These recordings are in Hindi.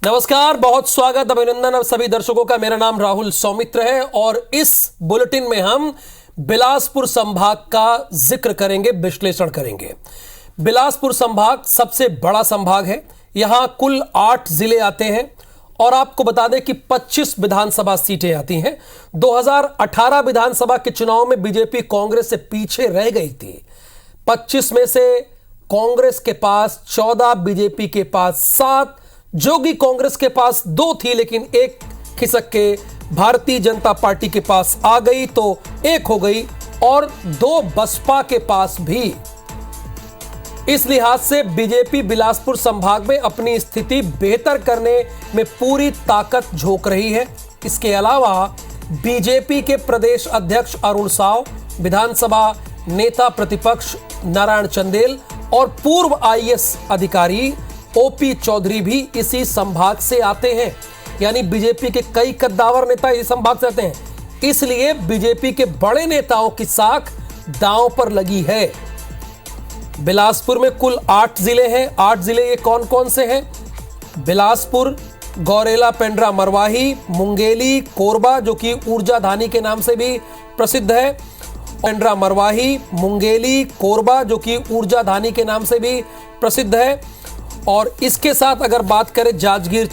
नमस्कार, बहुत स्वागत, अभिनंदन अब सभी दर्शकों का। मेरा नाम राहुल सौमित्र है और इस बुलेटिन में हम बिलासपुर संभाग का जिक्र करेंगे, विश्लेषण करेंगे। बिलासपुर संभाग सबसे बड़ा संभाग है। यहां कुल 8 जिले आते हैं और आपको बता दें कि 25 विधानसभा सीटें आती हैं। 2018 विधानसभा के चुनाव में बीजेपी कांग्रेस से पीछे रह गई थी। 25 में से कांग्रेस के पास 14, बीजेपी के पास 7, जोगी कांग्रेस के पास 2 थी, लेकिन एक खिसक के भारतीय जनता पार्टी के पास आ गई तो 1 हो गई, और 2 बसपा के पास भी। इस लिहाज से बीजेपी बिलासपुर संभाग में अपनी स्थिति बेहतर करने में पूरी ताकत झोंक रही है। इसके अलावा बीजेपी के प्रदेश अध्यक्ष अरुण साव, विधानसभा नेता प्रतिपक्ष नारायण चंदेल और पूर्व आईएएस अधिकारी ओपी चौधरी भी इसी संभाग से आते हैं। यानी बीजेपी के कई कद्दावर नेता इसी संभाग से आते हैं। इसलिए बीजेपी के बड़े नेताओं की साख दांव पर लगी है। बिलासपुर में कुल 8 जिले हैं। 8 जिले ये कौन कौन से हैं? बिलासपुर, गौरेला, पेंड्रा, मरवाही, मुंगेली, कोरबा जो कि ऊर्जा धानी के नाम से भी प्रसिद्ध है। पेंड्रा, मरवाही, मुंगेली, कोरबा जो कि ऊर्जा धानी के नाम से भी प्रसिद्ध है। और इसके साथ अगर बात करें जांजगीर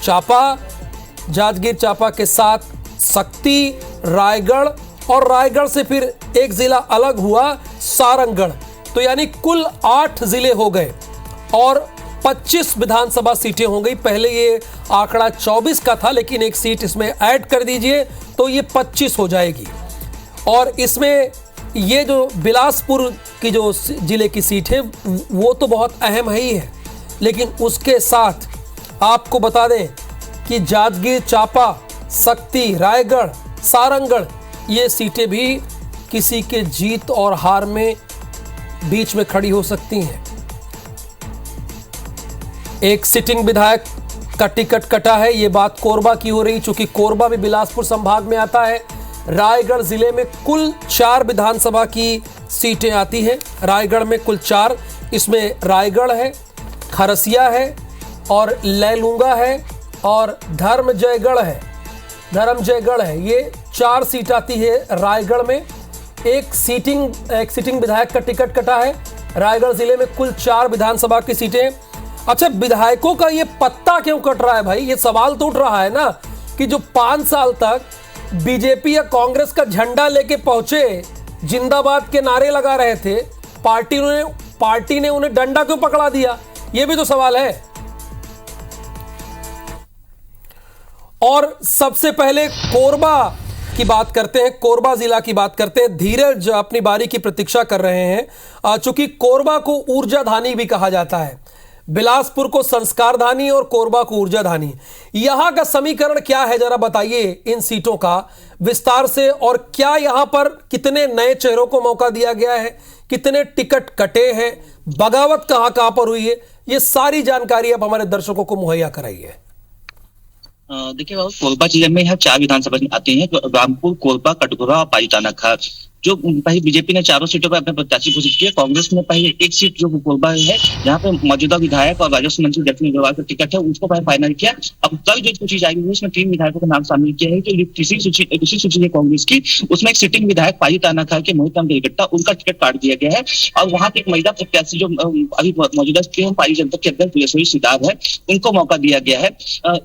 चांपा के साथ सक्ती, रायगढ़, और रायगढ़ से फिर एक जिला अलग हुआ सारंगगढ़। तो यानी कुल 8 जिले हो गए और 25 विधानसभा सीटें हो गई। पहले ये आंकड़ा 24 का था, लेकिन एक सीट इसमें ऐड कर दीजिए तो ये 25 हो जाएगी। और इसमें ये जो बिलासपुर की जो जिले की सीट है वो तो बहुत अहम ही है, लेकिन उसके साथ आपको बता दें कि जांजगीर चांपा, सक्ती, रायगढ़, सारंगगढ़ ये सीटें भी किसी के जीत और हार में बीच में खड़ी हो सकती हैं। एक सिटिंग विधायक का टिकट कटा है, ये बात कोरबा की हो रही, चूंकि कोरबा भी बिलासपुर संभाग में आता है। रायगढ़ जिले में कुल 4 विधानसभा की सीटें आती हैं। रायगढ़ में कुल 4, इसमें रायगढ़ है, खरसिया है और लैलूंगा है और धर्मजयगढ़ है। ये 4 सीट आती है रायगढ़ में। एक सिटिंग विधायक का टिकट कटा है। रायगढ़ जिले में कुल 4 विधानसभा की सीटें। अच्छा, विधायकों का ये पत्ता क्यों कट रहा है भाई? ये सवाल तो उठ रहा है ना कि जो 5 साल तक बीजेपी या कांग्रेस का झंडा लेके पहुंचे, जिंदाबाद के नारे लगा रहे थे, पार्टी ने उन्हें डंडा क्यों पकड़ा दिया? ये भी तो सवाल है। और सबसे पहले कोरबा की बात करते हैं, कोरबा जिला की बात करते हैं। धीरज अपनी बारी की प्रतीक्षा कर रहे हैं। चूंकि कोरबा को ऊर्जा धानी भी कहा जाता है, बिलासपुर को संस्कार धानी और कोरबा को ऊर्जा धानी। यहां का समीकरण क्या है, जरा बताइए इन सीटों का विस्तार से। और क्या यहां पर कितने नए चेहरों को मौका दिया गया है, कितने टिकट कटे हैं, बगावत कहां पर हुई है, ये सारी जानकारी आप हमारे दर्शकों को मुहैया कराइए। देखिए, कोरबा जिले में यहाँ 4 विधानसभा आती हैं, रामपुर, कोरबा, कटघोरा और पालीताना खार। जो पहले बीजेपी ने 4 सीटों पर अपने प्रत्याशी घोषित किए। कांग्रेस ने पहले एक सीट जो कोरबा है, जहाँ पे मौजूदा विधायक और राजस्व मंत्री जतिन अग्रवाल का टिकट है, उसको पहले फाइनल किया। अब कल जो सूची जारी हुई उसमें 3 विधायकों का नाम शामिल किया है। जो दूसरी सूची है कांग्रेस की, उसमें एक सिटिंग विधायक पालीताना खार के मोहित राम देवगट्टा, उनका टिकट काट दिया गया है। और वहाँ के एक महिला प्रत्याशी जो अभी मौजूदा पार्टी जनता के अध्यक्ष फुलेश्वरी सितार है, उनको मौका दिया गया है।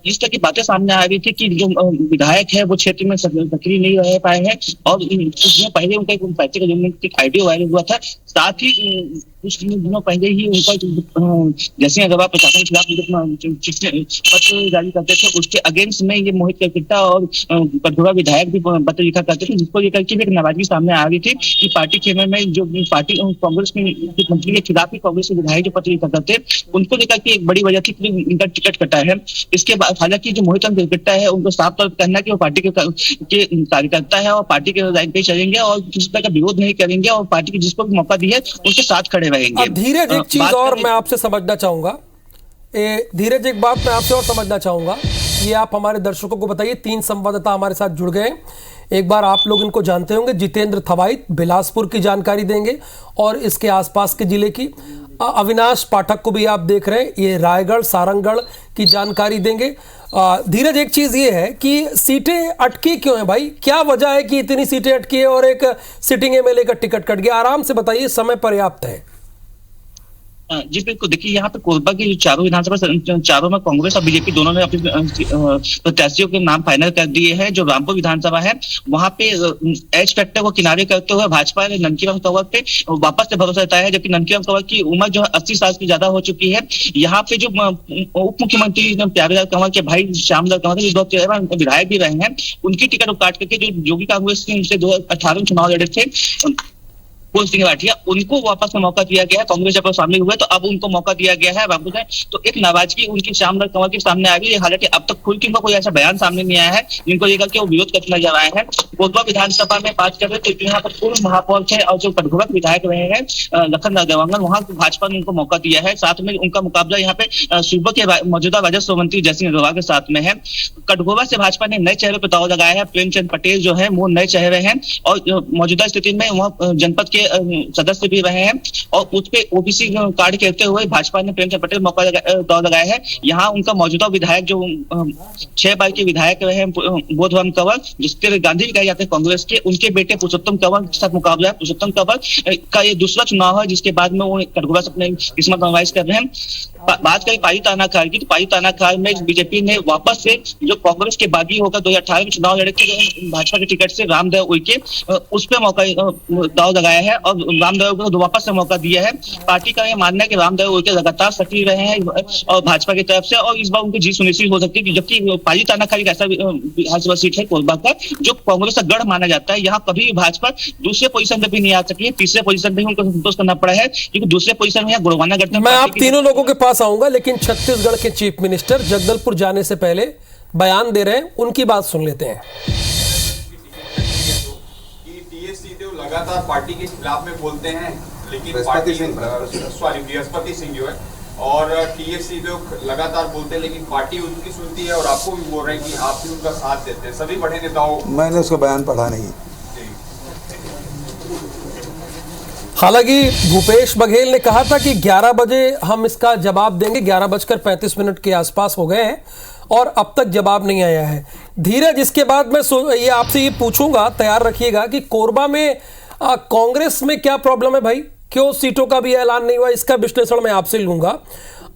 इस तरह की बातें सामने आ रही थी कि जो विधायक है वो क्षेत्र में सक्रिय नहीं रह पाए हैं, और पहले उनका एक आइडिया वायरल हुआ था। साथ ही कुछ दिनों पहले ही उनका जैसे अग्रवाल प्रशासन के खिलाफ पत्र जारी करते थे, उसके अगेंस्ट में ये मोहित कलकत्ता और कटघोरा विधायक भी पत्र लिखा करते थे, जिसको लेकर के एक नाराजगी सामने आ रही थी कि पार्टी खेमे में जो पार्टी कांग्रेस के मंत्री के खिलाफ ही कांग्रेस के विधायक जो पत्र लिखा करते, उनको लेकर के एक बड़ी वजह थी कि इनका टिकट कटा है। इसके बाद हालांकि जो मोहित कलकत्ता है, उनको साफ तौर पर कहना कि वो पार्टी के कार्यकर्ता है और पार्टी के लाइन पे चलेंगे और किसी तरह का विरोध नहीं करेंगे, और पार्टी की जिसको भी मौका दिया है उनके साथ खड़े रहेंगे। धीरज, एक चीज और मैं आपसे समझना चाहूंगा, धीरज एक बात मैं आपसे और समझना चाहूंगा, ये आप हमारे दर्शकों को बताइए। 3 संवाददाता हमारे साथ जुड़ गए। एक बार आप लोग इनको जानते होंगे, जितेंद्र थवाइट बिलासपुर की जानकारी देंगे और इसके आसपास के जिले की। अविनाश पाठक को भी आप देख रहे हैं, ये रायगढ़ सारंगगढ़ की जानकारी देंगे। धीरज, एक चीज ये है कि सीटें अटकी क्यों है भाई? क्या वजह है कि इतनी सीटें अटकी है और एक सिटिंग एमएलए का टिकट कट गया? आराम से बताइए, समय पर्याप्त है। जी बिल्कुल, देखिए यहाँ पे कोरबा की जो चारों विधानसभा चारों में कांग्रेस और बीजेपी दोनों ने अपने प्रत्याशियों के नाम फाइनल कर दिए हैं। जो रामपुर विधानसभा है वहाँ पे एच फैक्टर को किनारे करते हुए भाजपा ने ननकीराम कंवर पे वापस से भरोसा जताया है, जबकि ननकीराम कंवर की उम्र जो है 80 साल से ज्यादा हो चुकी है। यहाँ पे जो उप मुख्यमंत्री प्यारेलाल कंवर के भाई श्यामलाल कंवर विधायक भी रहे हैं, उनकी टिकट काट करके जो योगी कांग्रेस से 2018 में चुनाव लड़े थे कुल सिंह राठिया, उनको वापस में मौका दिया गया है। कांग्रेस जब शामिल हुए तो अब उनको मौका दिया गया है रामपुर में। तो एक नाराजगी उनकी श्यामलाल कंवर के सामने आ गई है। हालांकि अब तक खुल के उनका कोई ऐसा बयान सामने नहीं आया है जिनको लेकर के वो विरोध करते नजर आए हैं। कोरबा विधानसभा में बात कर रहे थे, यहाँ पर पूर्व महापौर थे और जो कटघोरा विधायक रहे हैं लखन देवांगन, वहां भाजपा ने उनको मौका दिया है। साथ में उनका मुकाबला यहाँ पे सूबा के मौजूदा राजस्व मंत्री जयसिंह अग्रवाल के साथ में है। कटघोरा से भाजपा ने नए चेहरे पर दाव लगाया है। प्रेमचंद पटेल जो है वो नए चेहरे हैं और मौजूदा स्थिति में वह जनपद के सदस्य भी रहे हैं और उस पे ओबीसी कार्ड कहते हुए भाजपा ने प्रेमचंद पटेल मौका दौर लगाया है। यहाँ उनका मौजूदा विधायक जो 6 बार के विधायक रहे हैं बोधराम कंवर, जिसके गांधी भी कहे जाते हैं कांग्रेस के, उनके बेटे पुरुषोत्तम कंवर के साथ मुकाबला है। पुरुषोत्तम कंवर का ये दूसरा चुनाव है जिसके बाद में वो कटघोरा से अपने किस्मत आजमाइश कर रहे हैं। बात करें पाई तानाखार की, तो पाई तानाखार में बीजेपी ने वापस से जो कांग्रेस के बागी होकर 2018 में चुनाव लड़े थे भाजपा के टिकट से रामदेव उइके, उस पर मौका दाव लगाया है और रामदेव को वापस से मौका दिया है। पार्टी का यह मानना है कि रामदेव उइके लगातार सक्रिय रहे हैं और भाजपा की तरफ से, और इस बार उनकी जीत सुनिश्चित हो सकती है। जबकि पाई तानाखार एक ऐसा विधानसभा सीट है कोरबा का जो कांग्रेस का गढ़ माना जाता है। यहाँ कभी भी भाजपा दूसरे पोजीशन पे भी नहीं आ सकी है, तीसरे पोजीशन पे उनको संतोष करना पड़ा है क्योंकि दूसरे पोजीशन में यहाँ गुड़वाना गढ़। मैं आप तीनों लोगों के पास आऊंगा, लेकिन छत्तीसगढ़ के चीफ मिनिस्टर जगदलपुर जाने से पहले बयान दे रहे हैं, उनकी बात सुन लेते हैं। लगातार पार्टी के खिलाफ में बोलते हैं, लेकिन पार्टी बृहस्पति सिंह जो है और टीएससी लोग लगातार बोलते हैं लेकिन पार्टी उनकी सुनती है और आपको भी बोल रहे हैं कि आप भी उनका साथ देते हैं। सभी बड़े नेताओं, मैंने उसका बयान पढ़ा नहीं। हालांकि भूपेश बघेल ने कहा था कि 11 बजे हम इसका जवाब देंगे। 11:35 के आसपास हो गए हैं और अब तक जवाब नहीं आया है। धीरज, इसके बाद मैं ये आपसे ये पूछूंगा, तैयार रखिएगा कि कोरबा में कांग्रेस में क्या प्रॉब्लम है भाई? क्यों सीटों का भी ऐलान नहीं हुआ? इसका विश्लेषण मैं आपसे लूंगा।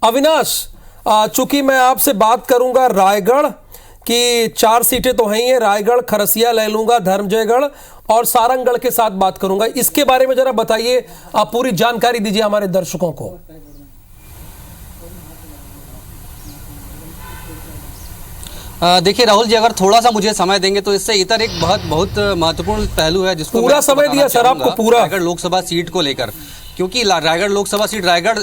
अविनाश, चूंकि मैं आपसे बात करूंगा रायगढ़ की 4 सीटें तो हैं ही, रायगढ़, खरसिया ले लूंगा, धर्मजयगढ़ और सारंगगढ़ के साथ बात करूंगा। इसके बारे में जरा बताइए, आप पूरी जानकारी दीजिए हमारे दर्शकों को। देखिए राहुल जी, अगर थोड़ा सा मुझे समय देंगे तो इससे इतर एक बहुत महत्वपूर्ण पहलू है जिसको पूरा समय दिया सर आपको, पूरा रायगढ़ लोकसभा सीट को लेकर, क्योंकि रायगढ़ लोकसभा सीट रायगढ़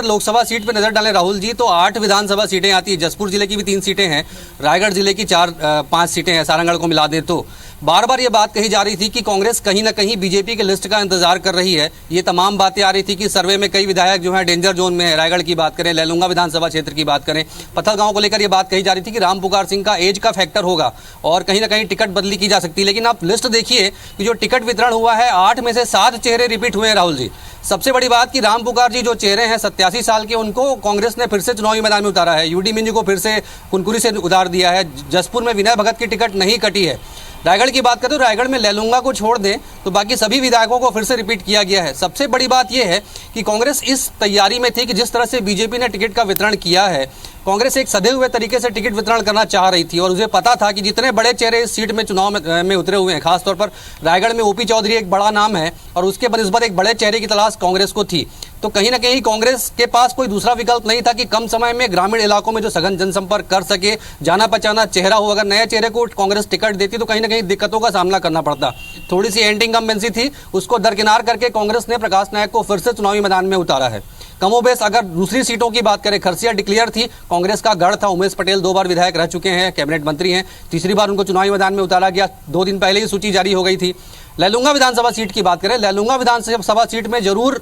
लोकसभा सीट पे नजर डालें राहुल जी तो 8 विधानसभा सीटें आती है। जसपुर जिले की भी 3 सीटें हैं, रायगढ़ जिले की 4-5 सीटें हैं, सारंगगढ़ को मिला दें तो। बार बार ये बात कही जा रही थी कि कांग्रेस कहीं ना कहीं बीजेपी के लिस्ट का इंतजार कर रही है। ये तमाम बातें आ रही थी कि सर्वे में कई विधायक जो हैं डेंजर जोन में है। रायगढ़ की बात करें, लैलूंगा विधानसभा क्षेत्र की बात करें, पत्थलगांव को लेकर ये बात कही जा रही थी कि रामपुकार सिंह का एज का फैक्टर होगा और कहीं ना कहीं टिकट बदली की जा सकती है। लेकिन आप लिस्ट देखिए कि जो टिकट वितरण हुआ है, 8 में से 7 चेहरे रिपीट हुए हैं राहुल जी। सबसे बड़ी बात कि रामपुकार जी जो चेहरे हैं 87 साल के, उनको कांग्रेस ने फिर से चुनावी मैदान में उतारा है। यूडी मिंज को फिर से कुनकुरी से उतार दिया है। जसपुर में विनय भगत की टिकट नहीं कटी है। रायगढ़ की बात करें तो रायगढ़ में लैलूंगा को छोड़ दें तो बाकी सभी विधायकों को फिर से रिपीट किया गया है। सबसे बड़ी बात यह है कि कांग्रेस इस तैयारी में थी कि जिस तरह से बीजेपी ने टिकट का वितरण किया है, कांग्रेस एक सधे हुए तरीके से टिकट वितरण करना चाह रही थी और उसे पता था कि जितने बड़े चेहरे इस सीट में चुनाव में उतरे हुए हैं, खासतौर पर रायगढ़ में ओपी चौधरी एक बड़ा नाम है और उसके बनिस्बत एक बड़े चेहरे की तलाश कांग्रेस को थी। तो कहीं ना कहीं कांग्रेस के पास कोई दूसरा विकल्प नहीं था कि कम समय में ग्रामीण इलाकों में जो सघन जनसंपर्क कर सके, जाना पहचाना चेहरा हो। अगर नए चेहरे को कांग्रेस टिकट देती तो कहीं ना कहीं दिक्कतों का सामना करना पड़ता। थोड़ी सी एंटी इनकम्बेंसी थी, उसको दरकिनार करके कांग्रेस ने प्रकाश नायक को फिर से चुनावी मैदान में उतारा है। कमोबेश अगर दूसरी सीटों की बात करें, खरसिया डिक्लेयर थी, कांग्रेस का गढ़ था। उमेश पटेल 2 बार विधायक रह चुके हैं, कैबिनेट मंत्री हैं, तीसरी बार उनको चुनावी मैदान में उतारा गया। 2 दिन पहले ही सूची जारी हो गई थी। लैलूंगा विधानसभा सीट की बात करें, लैलूंगा विधानसभा सीट में जरूर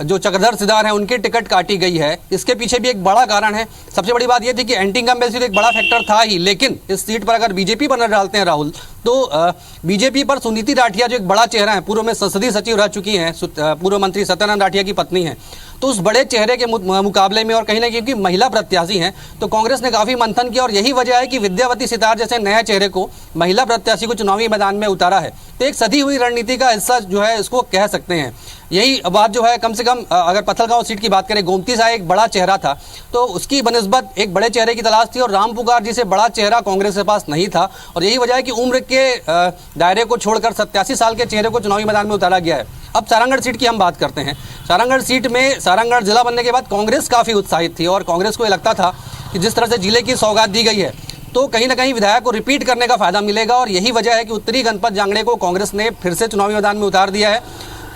जो चक्रधर सिदार है उनकी टिकट काटी गई है। इसके पीछे भी एक बड़ा कारण है। सबसे बड़ी बात यह थी कि एंटी इनकम्बेंसी तो एक बड़ा फैक्टर था ही, लेकिन इस सीट पर अगर बीजेपी पर नजर डालते हैं राहुल तो बीजेपी पर सुनीति राठिया जो एक बड़ा चेहरा है, पूर्व में संसदीय सचिव रह चुकी हैं, पूर्व मंत्री सत्यानंद राठिया की पत्नी है, तो उस बड़े चेहरे के मुकाबले में और कहीं ना कहीं क्योंकि महिला प्रत्याशी हैं तो कांग्रेस ने काफी मंथन किया और यही वजह है कि विद्यावती सितार जैसे नए चेहरे को, महिला प्रत्याशी को चुनावी मैदान में उतारा है। तो एक सधी हुई रणनीति का हिस्सा जो है इसको कह सकते हैं। यही बात जो है, कम से कम अगर पत्थलगांव सीट की बात करें, गोमती साह एक बड़ा चेहरा था तो उसकी बनिस्बत एक बड़े चेहरे की तलाश थी और राम पुकार जी से बड़ा चेहरा कांग्रेस के पास नहीं था। और यही वजह है कि उम्र के दायरे को छोड़कर 87 साल के चेहरे को चुनावी मैदान में उतारा गया है। अब सारंगढ़ सीट की हम बात करते हैं। सारंगढ़ सीट में सारंगढ़ जिला बनने के बाद कांग्रेस काफ़ी उत्साहित थी और कांग्रेस को ये लगता था कि जिस तरह से जिले की सौगात दी गई है तो कहीं ना कहीं विधायक को रिपीट करने का फायदा मिलेगा। और यही वजह है कि उत्तरी गणपत जांगड़े को कांग्रेस ने फिर से चुनावी मैदान में उतार दिया है।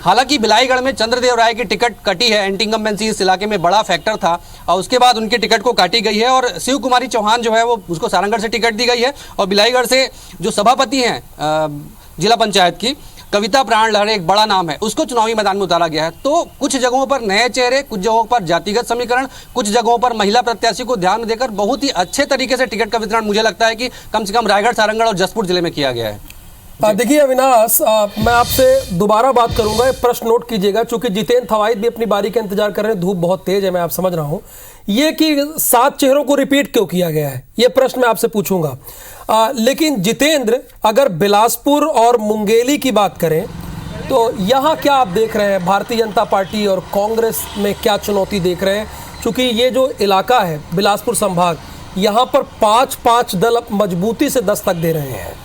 हालांकि बिलाईगढ़ में चंद्रदेव राय की टिकट कटी है, एंटी इनकम्बेंसी इस इलाके में बड़ा फैक्टर था और उसके बाद उनकी टिकट को काटी गई है और शिव कुमारी चौहान जो है वो उसको सारंगढ़ से टिकट दी गई है। और बिलाईगढ़ से जो सभापति हैं जिला पंचायत की, कविता प्राण लहरे, एक बड़ा नाम है, उसको चुनावी मैदान में उतारा गया है। तो कुछ जगहों पर नए चेहरे, कुछ जगहों पर जातिगत समीकरण, कुछ जगहों पर महिला प्रत्याशी को ध्यान में देकर बहुत ही अच्छे तरीके से टिकट का वितरण मुझे लगता है कि कम से कम रायगढ़, सारंगढ़ और जसपुर जिले में किया गया है। देखिए अविनाश, मैं आपसे दोबारा बात करूंगा, ये प्रश्न नोट कीजिएगा, चूंकि जितेंद्र थवाईत भी अपनी बारी का इंतजार कर रहे हैं, धूप बहुत तेज है, मैं आप समझ रहा हूं। ये कि 7 चेहरों को रिपीट क्यों किया गया है, ये प्रश्न मैं आपसे पूछूंगा। लेकिन जितेंद्र, अगर बिलासपुर और मुंगेली की बात करें तो यहाँ क्या आप देख रहे हैं, भारतीय जनता पार्टी और कांग्रेस में क्या चुनौती देख रहे हैं? चूंकि ये जो इलाका है बिलासपुर संभाग, यहाँ पर 5-5 दल मजबूती से दस्तक दे रहे हैं।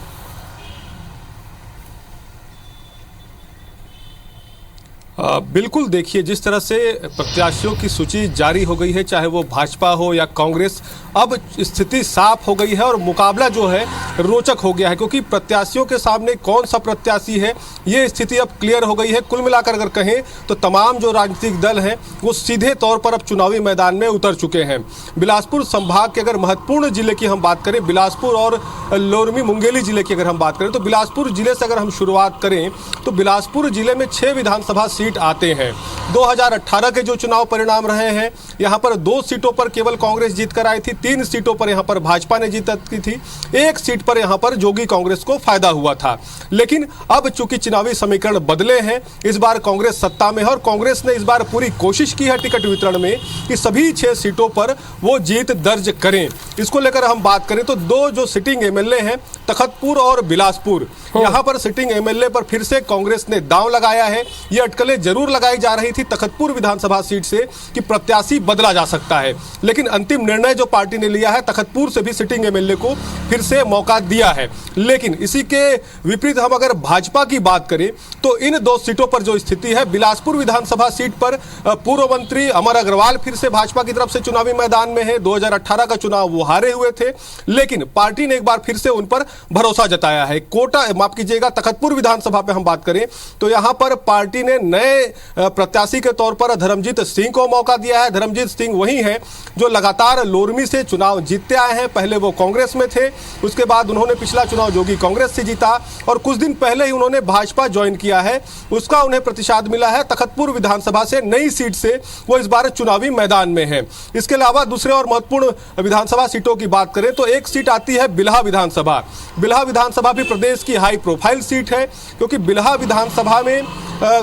बिल्कुल, देखिए जिस तरह से प्रत्याशियों की सूची जारी हो गई है, चाहे वो भाजपा हो या कांग्रेस, अब स्थिति साफ हो गई है और मुकाबला जो है रोचक हो गया है, क्योंकि प्रत्याशियों के सामने कौन सा प्रत्याशी है ये स्थिति अब क्लियर हो गई है। कुल मिलाकर अगर कहें तो तमाम जो राजनीतिक दल हैं वो सीधे तौर पर अब चुनावी मैदान में उतर चुके हैं। बिलासपुर संभाग के अगर महत्वपूर्ण जिले की हम बात करें, बिलासपुर और लोरमी मुंगेली जिले की अगर हम बात करें, तो बिलासपुर जिले से अगर हम शुरुआत करें तो बिलासपुर जिले में 6 विधानसभा सीट आते हैं। 2018 के जो चुनाव परिणाम रहे हैं, यहाँ पर 2 सीटों पर केवल कांग्रेस जीत कर आई थी, 3 सीटों पर यहाँ पर भाजपा ने जीत की थी, 1 सीट पर यहाँ पर जोगी कांग्रेस को फायदा हुआ था। लेकिन अब चूंकि चुनावी समीकरण बदले हैं, इस बार कांग्रेस सत्ता में है और कांग्रेस ने इस बार पूरी कोशिश की है टिकट वितरण में कि सभी 6 सीटों पर वो जीत दर्ज करें। इसको लेकर हम बात करें तो 2 जो सिटिंग एमएलए हैं, तखतपुर और बिलासपुर, यहाँ पर सिटिंग एमएलए पर फिर से कांग्रेस ने दांव लगाया है। ये अटकलें जरूर लगाई जा रही थी तखतपुर विधानसभा सीट से कि प्रत्याशी बदला जा सकता है, लेकिन अंतिम निर्णय जो पार्टी ने लिया है, तखतपुर से भी सिटिंग एमएलए को फिर से मौका दिया है। लेकिन इसी के विपरीत हम अगर भाजपा की बात करें तो इन 2 सीटों पर जो स्थिति है, बिलासपुर विधानसभा सीट पर पूर्व मंत्री अमर अग्रवाल फिर से भाजपा की तरफ से चुनावी मैदान में है। 2018 का चुनाव वो हारे हुए थे, लेकिन पार्टी ने एक बार फिर से उन पर भरोसा जताया है। माफ कीजिएगा, तखतपुर विधानसभा पे हम बात करें तो यहां पर पार्टी ने नए प्रत्याशी के तौर पर धर्मजीत सिंह को मौका दिया है। धर्मजीत सिंह वही हैं जो लगातार लोरमी से चुनाव जीतते आए हैं। पहले वो कांग्रेस में थे, उसके बाद उन्होंने पिछला चुनाव जोगी कांग्रेस से जीता और कुछ दिन पहले ही उन्होंने भाजपा ज्वाइन किया है, उसका उन्हें प्रतिशत मिला है। तखतपुर विधानसभा से नई सीट से वो इस बार चुनावी मैदान में है। इसके अलावा दूसरे और महत्वपूर्ण विधानसभा सीटों की बात करें तो एक सीट आती है बिल्हा विधानसभा। बिल्हा विधानसभा भी प्रदेश की हाई प्रोफाइल सीट है, क्योंकि बिल्हा विधानसभा में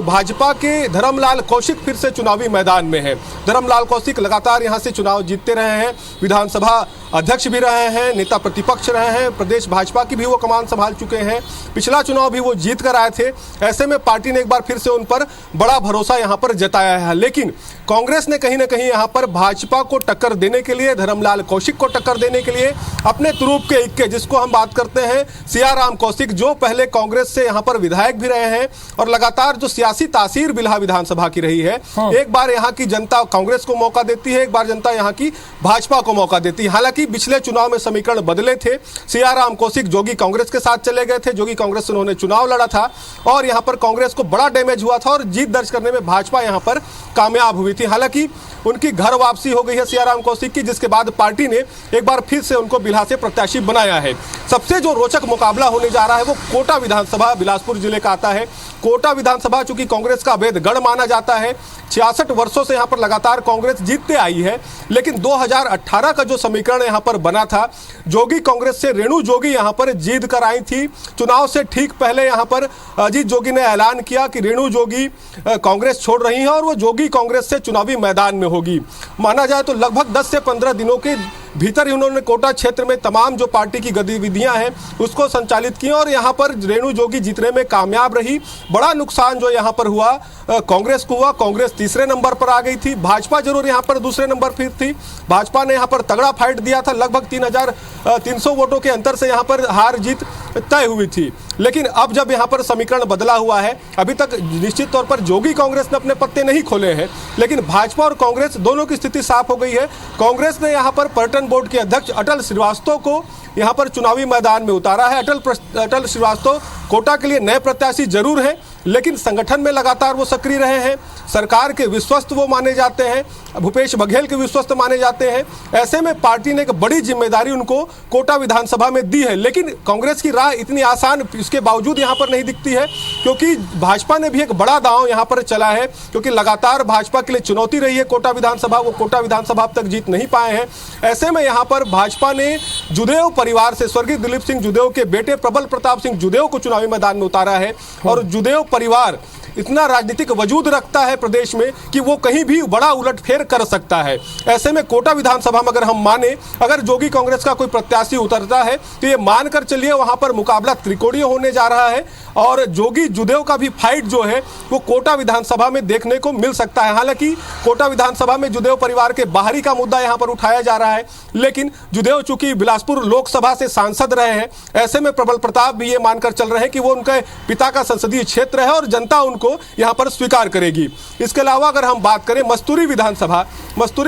भाजपा के धर्मलाल कौशिक फिर से चुनावी मैदान में है। धर्मलाल कौशिक लगातार यहां से चुनाव जीतते रहे हैं, विधानसभा अध्यक्ष भी रहे हैं, नेता प्रतिपक्ष रहे हैं, प्रदेश भाजपा की भी वो कमान संभाल चुके हैं, पिछला चुनाव भी वो जीत कर आए थे। ऐसे में पार्टी ने एक बार फिर से उन पर बड़ा भरोसा यहां पर जताया है। लेकिन कांग्रेस ने कहीं ना कहीं यहां पर भाजपा को टक्कर देने के लिए, धर्मलाल कौशिक को टक्कर देने के लिए अपने तुरूप के इक्के, जिसको हम बात करते हैं सियाराम कौशिक, जो पहले कांग्रेस से यहां पर विधायक भी रहे हैं और लगातार जो सियासी तासीर बिल्हा विधानसभा की रही है, एक बार यहां की जनता कांग्रेस को मौका देती है, एक बार जनता यहां की भाजपा को मौका देती है। हालांकि पिछले चुनाव में समीकरण बदले थे, सियाराम कौशिक जोगी कांग्रेस के साथ चले गए थे, जोगी कांग्रेस से उन्होंने चुनाव लड़ा था और यहां पर कांग्रेस को बड़ा डैमेज हुआ था और जीत दर्ज करने में भाजपा यहां पर कामयाब हुई थी। हालांकि उनकी घर वापसी हो गई है सियाराम कौशिक की, जिसके बाद पार्टी ने एक बार फिर से उनको बिल्हा से प्रत्याशी बनाया है। सबसे जो रोचक मुकाबला होने जा रहा है वो कोटा विधानसभा बिलासपुर जिले का आता है। कोटा विधानसभा चूंकि कांग्रेस का का वेद गढ़ माना जाता है। 66 वर्षों से यहाँ पर लगातार कांग्रेस जीतते आई है, लेकिन 2018 का जो समीकरण यहाँ पर बना था, जोगी कांग्रेस से रेणु जोगी यहाँ पर जीत कर आई थी। चुनाव से ठीक पहले यहाँ पर अजीत जोगी ने ऐलान किया कि रेणु जोगी कांग्रेस छोड़ रही हैं और वो जोगी कांग्रेस से चुनावी मैदान में होगी। माना जाए तो लगभग 10 से 15 दिनों के भीतर ही उन्होंने कोटा क्षेत्र में तमाम जो पार्टी की गतिविधियां हैं उसको संचालित की और यहां पर रेणु जोगी जीतने में कामयाब रही। बड़ा नुकसान जो यहां पर हुआ कांग्रेस को हुआ। कांग्रेस तीसरे नंबर पर आ गई थी, भाजपा जरूर यहां पर दूसरे नंबर पर थी। भाजपा ने यहां पर तगड़ा फाइट दिया था, लगभग 3,300 वोटों के अंतर से यहां पर हार जीत तय हुई थी। लेकिन अब जब यहां पर समीकरण बदला हुआ है, अभी तक निश्चित तौर पर जोगी कांग्रेस ने अपने पत्ते नहीं खोले हैं, लेकिन भाजपा और कांग्रेस दोनों की स्थिति साफ हो गई है। कांग्रेस ने यहां पर पर्यटन बोर्ड के अध्यक्ष अटल श्रीवास्तव को यहां पर चुनावी मैदान में उतारा है। अटल श्रीवास्तव कोटा के लिए नए प्रत्याशी जरूर हैं, लेकिन संगठन में लगातार वो सक्रिय रहे हैं, सरकार के विश्वस्त वो माने जाते हैं, भूपेश बघेल के विश्वस्त माने जाते हैं। ऐसे में पार्टी ने एक बड़ी जिम्मेदारी उनको कोटा विधानसभा में दी है, लेकिन कांग्रेस की राह इतनी आसान इसके बावजूद यहाँ पर नहीं दिखती है, क्योंकि भाजपा ने भी एक बड़ा दांव यहाँ पर चला है, क्योंकि लगातार भाजपा के लिए चुनौती रही है कोटा विधानसभा, वो कोटा विधानसभा अब तक जीत नहीं पाए हैं। ऐसे में यहाँ पर भाजपा ने जुदेव परिवार से स्वर्गीय दिलीप सिंह जुदेव के बेटे प्रबल प्रताप सिंह जुदेव को चुनावी मैदान में उतारा है और जुदेव परिवार इतना राजनीतिक वजूद रखता है प्रदेश में कि वो कहीं भी बड़ा उलटफेर कर सकता है। ऐसे में कोटा विधानसभा में अगर हम माने, अगर जोगी कांग्रेस का कोई प्रत्याशी उतरता है तो ये मानकर चलिए वहां पर मुकाबला त्रिकोणीय होने जा रहा है और जोगी जुदेव का भी फाइट जो है वो कोटा विधानसभा में देखने को मिल सकता है। हालांकि कोटा विधानसभा में जुदेव परिवार के बाहरी का मुद्दा यहां पर उठाया जा रहा है, लेकिन जुदेव चूंकि बिलासपुर लोकसभा से सांसद रहे हैं, ऐसे में प्रबल प्रताप भी ये मानकर चल रहे हैं कि वो उनके पिता का संसदीय क्षेत्र है और जनता को यहां पर स्वीकार करेगी। इसके अलावा अगर हम बात करें मस्तूरी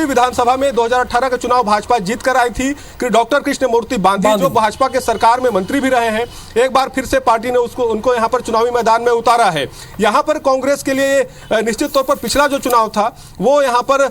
विधानसभा में 2018 का चुनाव भाजपा जीत कर आई थी कि डॉक्टर कृष्णमूर्ति बांधी जो भाजपा के सरकार में मंत्री भी रहे हैं, एक बार फिर से पार्टी ने उनको यहां पर चुनावी मैदान में उतारा है। यहां पर कांग्रेस के लिए निश्चित तौर पर पिछला जो चुनाव था वो यहां पर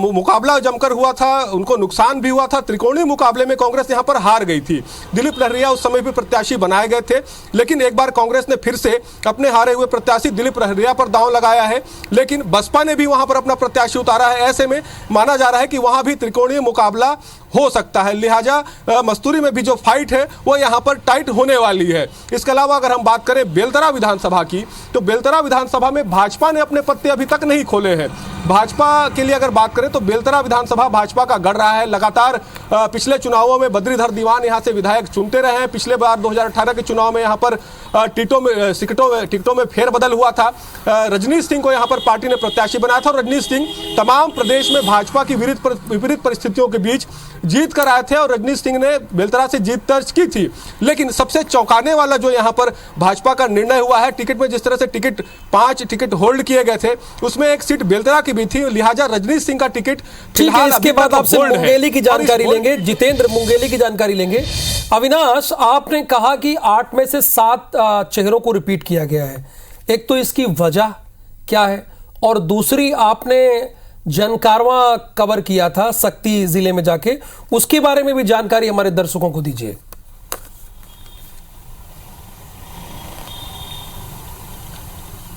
मुकाबला जमकर हुआ था, उनको नुकसान भी हुआ था। त्रिकोणीय मुकाबले में कांग्रेस यहां पर हार गई थी। दिलीप लहरिया उस समय भी प्रत्याशी बनाए गए थे, लेकिन एक बार कांग्रेस ने फिर से अपने हारे हुए प्रत्याशी दिलीप लहरिया पर दांव लगाया है, लेकिन बसपा ने भी वहां पर अपना प्रत्याशी उतारा है। ऐसे में माना जा रहा है कि वहां भी त्रिकोणीय मुकाबला हो सकता है, लिहाजा मस्तूरी में भी जो फाइट है वो यहां पर टाइट होने वाली है। इसके अलावा अगर हम बात करें बेलतरा विधानसभा की, तो बेलतरा विधानसभा में भाजपा ने अपने पत्ते अभी तक नहीं खोले हैं। भाजपा के लिए अगर बात करें तो बेलतरा विधानसभा भाजपा का गढ़ रहा है। लगातार पिछले चुनावों में बद्रीधर दीवान यहां से विधायक चुनते रहे हैं। पिछले बार 2018 के चुनाव में यहां पर टिकटों में फेरबदल हुआ था। रजनीश सिंह को यहां पर पार्टी ने प्रत्याशी बनाया था और रजनीश सिंह तमाम प्रदेश में भाजपा की विपरीत परिस्थितियों के बीच जीत कर आए थे और रजनीश सिंह ने बेलतरा से जीत दर्ज की थी। लेकिन सबसे चौंकाने वाला जो यहां पर भाजपा का निर्णय हुआ है, टिकट में जिस तरह से 5 टिकट होल्ड किए गए थे, उसमें एक सीट बेलतरा की भी थी, लिहाजा रजनीश सिंह का टिकट ठीक है। इसके बाद आपसे मुंगेली की जानकारी लेंगे, जितेंद्र मुंगेली की जानकारी लेंगे। अविनाश, आपने कहा कि 8 में से 7 चेहरों को रिपीट किया गया है, एक तो इसकी वजह क्या है और दूसरी आपने जनकारवा कवर किया था सक्ती जिले में जाके, उसके बारे में भी जानकारी हमारे दर्शकों को दीजिए।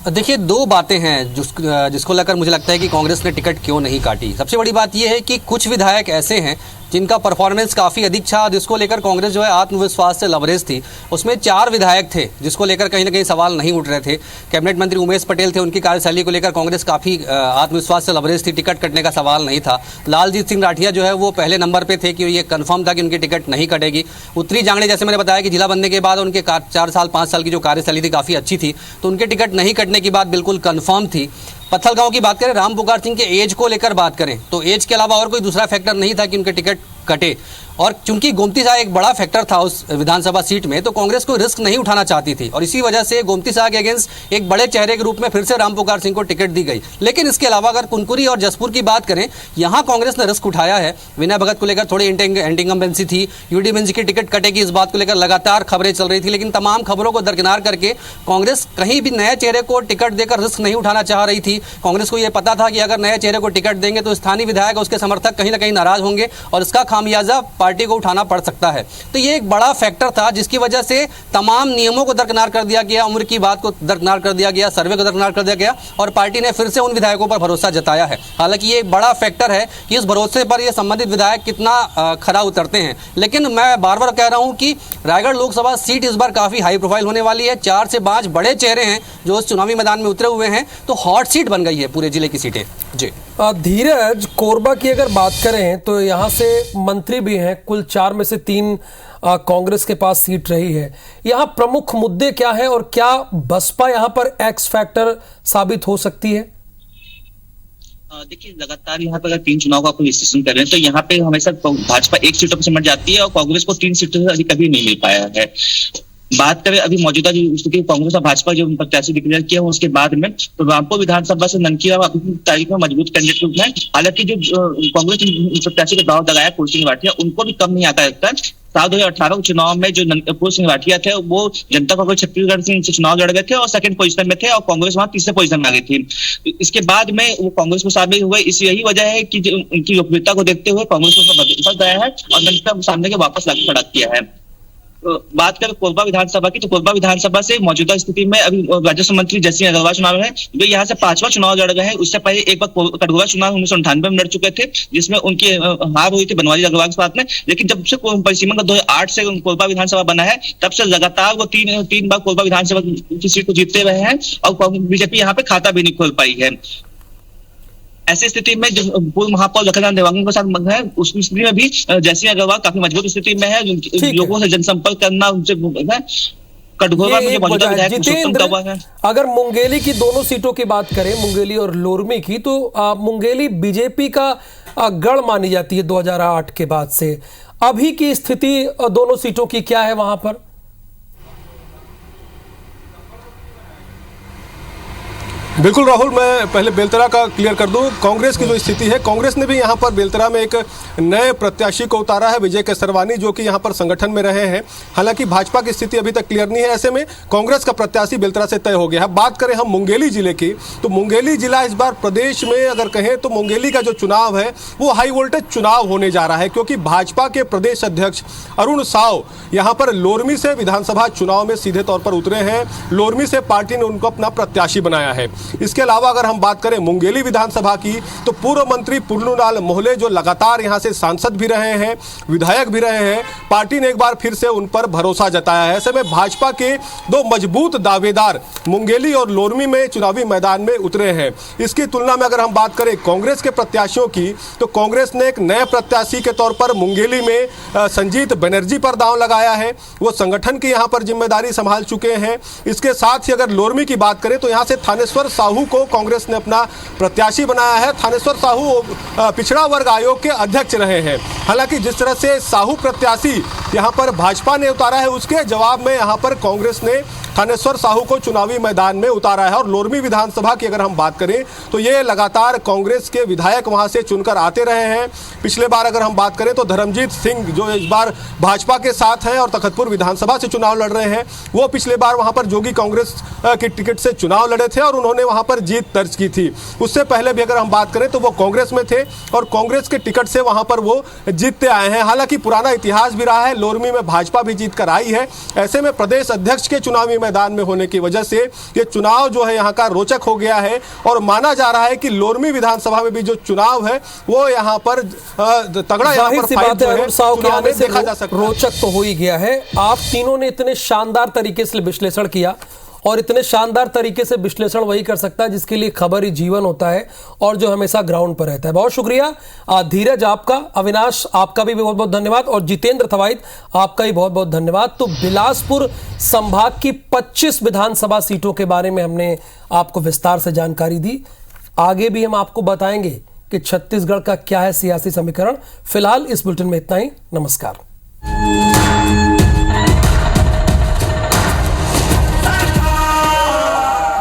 देखिए, 2 बातें हैं जिसको लेकर मुझे लगता है कि कांग्रेस ने टिकट क्यों नहीं काटी। सबसे बड़ी बात यह है कि कुछ विधायक ऐसे हैं जिनका परफॉर्मेंस काफ़ी अधिक था, जिसको लेकर कांग्रेस जो है आत्मविश्वास से लबरेज थी। उसमें 4 विधायक थे जिसको लेकर कहीं ना कहीं सवाल नहीं उठ रहे थे। कैबिनेट मंत्री उमेश पटेल थे, उनकी कार्यशैली को लेकर कांग्रेस काफ़ी आत्मविश्वास से लबरेज थी, टिकट कटने का सवाल नहीं था। लालजीत सिंह राठिया जो है वो पहले नंबर पर थे कि ये कन्फर्म था कि उनकी टिकट नहीं कटेगी। उत्तरी जांगड़े, जैसे मैंने बताया कि जिला बनने के बाद उनके 4 साल 5 साल की जो कार्यशैली थी काफ़ी अच्छी थी, तो उनके टिकट नहीं कटने की बात बिल्कुल कन्फर्म थी। पत्थलगांव की बात करें, राम पुकार सिंह के एज को लेकर बात करें तो एज के अलावा और कोई दूसरा फैक्टर नहीं था कि उनके टिकट कटे। और चूंकि गोमती शाह एक बड़ा फैक्टर था उस विधानसभा सीट में, तो कांग्रेस को रिस्क नहीं उठाना चाहती थी और इसी वजह से गोमती शाह के अगेंस्ट एक बड़े चेहरे के रूप में फिर से राम पुकार सिंह को टिकट दी गई। लेकिन इसके अलावा अगर कुनकुरी और जसपुर की बात करें, यहाँ कांग्रेस ने रिस्क उठाया है। विनय भगत को लेकर थोड़ी एंटीइनकम्बेंसी थी, यूडी मिंज की टिकट कटेगी इस बात को लेकर लगातार खबरें चल रही थी, लेकिन तमाम खबरों को दरकिनार करके कांग्रेस कहीं भी नए चेहरे को टिकट देकर रिस्क नहीं उठाना चाह रही थी। कांग्रेस को यह पता था कि अगर नए चेहरे को टिकट देंगे तो स्थानीय विधायक उसके समर्थक कहीं ना कहीं नाराज होंगे और इसका खामियाजा पार्टी को उठाना पड़ सकता है। तो ये एक बड़ा फैक्टर था जिसकी वजह से तमाम नियमों को दरकिनार कर दिया गया, उम्र की बात को दरकिनार कर दिया गया, सर्वे को दरकिनार कर दिया गया और पार्टी ने फिर से उन विधायकों पर भरोसा जताया है। हालांकि ये एक बड़ा फैक्टर है कि इस भरोसे पर ये संबंधित विधायक कितना खरा उतरते हैं। लेकिन मैं बार बार कह रहा हूं कि रायगढ़ लोकसभा सीट इस बार काफी हाई प्रोफाइल होने वाली है। 4 से 5 बड़े चेहरे हैं जो इस चुनावी मैदान में उतरे हुए हैं, तो हॉट सीट बन गई है पूरे जिले की सीटें। जी धीरज, कोरबा की अगर बात करें तो यहाँ से मंत्री भी हैं, कुल 4 में से 3 कांग्रेस के पास सीट रही है। यहाँ प्रमुख मुद्दे क्या हैं और क्या बसपा यहाँ पर एक्स फैक्टर साबित हो सकती है? देखिए, लगातार यहाँ पर अगर 3 चुनाव का कोई विश्लेषण कर रहे हैं तो यहाँ पे हमेशा भाजपा 1 सीटों पर सिमट जाती है और कांग्रेस को 3 सीटों से अधिक कभी नहीं मिल पाया है। बात करें अभी मौजूदा जो स्थिति कांग्रेस और भाजपा जो प्रत्याशी डिक्लेयर किया है उसके बाद में तो रामपुर विधानसभा से ननकी राव अपनी तारीख में मजबूत कैंडिडेट के रूप में, हालांकि जो कांग्रेस प्रत्याशी का दाव लगाया कुल सिंह भाटिया, उनको भी कम नहीं आता लगता। 2018 चुनाव में जो कुल सिंह भाटिया थे वो जनता कांग्रेस छत्तीसगढ़ से चुनाव लड़ गए थे और 2nd पोजीशन में थे और कांग्रेस वहां 3रे पोजीशन में आ गई थी। इसके बाद में वो कांग्रेस को शामिल हुए। इस यही वजह है कि उनकी लोकप्रियता को देखते हुए कांग्रेस को भरोसा गया है और जनता सामने के वापस लाके खड़ा किया है। बात करें कोरबा विधानसभा की तो कोरबा विधानसभा से मौजूदा स्थिति में अभी राजस्व मंत्री जयसिंह अग्रवाल चुनाव है, जो यहाँ से 5वां चुनाव लड़ गए हैं। उससे पहले एक बार कटघोरा चुनाव 1998 में लड़ चुके थे जिसमें उनकी हार हुई थी बनवारी अग्रवाल के साथ में। लेकिन जब से परिसीमन का 2008 से कोरबा विधानसभा बना है तब से लगातार वो तीन बार कोरबा विधानसभा की सीट को जीतते रहे हैं और बीजेपी यहाँ पे खाता भी नहीं खोल पाई है। ऐसी स्थिति में जो पूर्व महापौर लखनलाल देवांगन के साथ है उस स्थिति में भी जयसिंह अग्रवाल काफी मजबूत स्थिति में है। लोगों से जनसंपर्क करना, उनसे कटघोरा में जो मौजूदा विधायक पुरुषोत्तम गवाह है। अगर मुंगेली की दोनों सीटों की बात करें, मुंगेली और लोरमी की, तो मुंगेली बीजेपी का गढ़ मानी जाती है 2008 के बाद से। अभी की स्थिति दोनों सीटों की क्या है वहां पर? बिल्कुल राहुल, मैं पहले बेलतरा का क्लियर कर दूं। कांग्रेस की जो स्थिति है, कांग्रेस ने भी यहां पर बेलतरा में एक नए प्रत्याशी को उतारा है, विजय केसरवानी, जो कि यहां पर संगठन में रहे हैं। हालांकि भाजपा की स्थिति अभी तक क्लियर नहीं है। ऐसे में कांग्रेस का प्रत्याशी बेलतरा से तय हो गया है। बात करें हम मुंगेली जिले की तो मुंगेली जिला इस बार प्रदेश में अगर कहें तो मुंगेली का जो चुनाव है वो हाई वोल्टेज चुनाव होने जा रहा है, क्योंकि भाजपा के प्रदेश अध्यक्ष अरुण साव यहां पर लोरमी से विधानसभा चुनाव में सीधे तौर पर उतरे हैं। लोरमी से पार्टी ने उनको अपना प्रत्याशी बनाया है। इसके अलावा अगर हम बात करें मुंगेली विधानसभा की तो पूर्व मंत्री पुल्लूलाल मोहले, जो लगातार यहां से सांसद भी रहे हैं, विधायक भी रहे हैं, पार्टी ने एक बार फिर से उन पर भरोसा जताया है। ऐसे में भाजपा के 2 मजबूत दावेदार मुंगेली और लोरमी में चुनावी मैदान में उतरे हैं। इसकी तुलना में अगर हम बात करें कांग्रेस के प्रत्याशियों की तो कांग्रेस ने एक नए प्रत्याशी के तौर पर मुंगेली में संजीत बनर्जी पर दांव लगाया है। वो संगठन की यहां पर जिम्मेदारी संभाल चुके हैं। इसके साथ ही अगर लोरमी की बात करें तो यहां से थानेश्वर साहू को कांग्रेस ने अपना प्रत्याशी बनाया है। थानेश्वर साहू पिछड़ा वर्ग आयोग के अध्यक्ष रहे हैं। हालांकि जिस तरह से साहू प्रत्याशी यहां पर भाजपा ने उतारा है, उसके जवाब में यहां पर कांग्रेस ने थानेश्वर साहू को चुनावी मैदान में उतारा है। और लोरमी विधानसभा की अगर हम बात करें तो ये लगातार कांग्रेस के विधायक वहां से चुनकर आते रहे हैं। पिछले बार अगर हम बात करें तो धर्मजीत सिंह, जो इस बार भाजपा के साथ हैं और तखतपुर विधानसभा से चुनाव लड़ रहे हैं, वो पिछले बार वहां पर जोगी कांग्रेस की टिकट से चुनाव लड़े थे और उन्होंने वहां पर जीत दर्ज की थी। उससे पहले भी अगर हम बात करें तो वो कांग्रेस में थे और कांग्रेस के टिकट से वहां पर वो जीतते आए हैं। हालांकि पुराना इतिहास भी रहा है, लोरमी में भाजपा भी जीत कर आई है। ऐसे में प्रदेश अध्यक्ष के चुनावी मैदान में होने की वजह से ये चुनाव जो है यहाँ का रोचक हो गया है और माना जा रहा है कि लोरमी विधानसभा में भी जो चुनाव है वो यहाँ पर तगड़ा यहाँ पर फाइट जो है चुनाव में देखा जा सकता है। रोचक तो हो ही गया है। आप तीनों ने इतने शानदार तरीके से विश्लेषण किया और इतने शानदार तरीके से विश्लेषण वही कर सकता है जिसके लिए खबर ही जीवन होता है और जो हमेशा ग्राउंड पर रहता है। बहुत शुक्रिया धीरज आपका, अविनाश आपका भी बहुत बहुत धन्यवाद और जितेंद्र थवाइत आपका भी बहुत बहुत धन्यवाद। तो बिलासपुर संभाग की 25 विधानसभा सीटों के बारे में हमने आपको विस्तार से जानकारी दी। आगे भी हम आपको बताएंगे कि छत्तीसगढ़ का क्या है सियासी समीकरण। फिलहाल इस बुलेटिन में इतना ही। नमस्कार।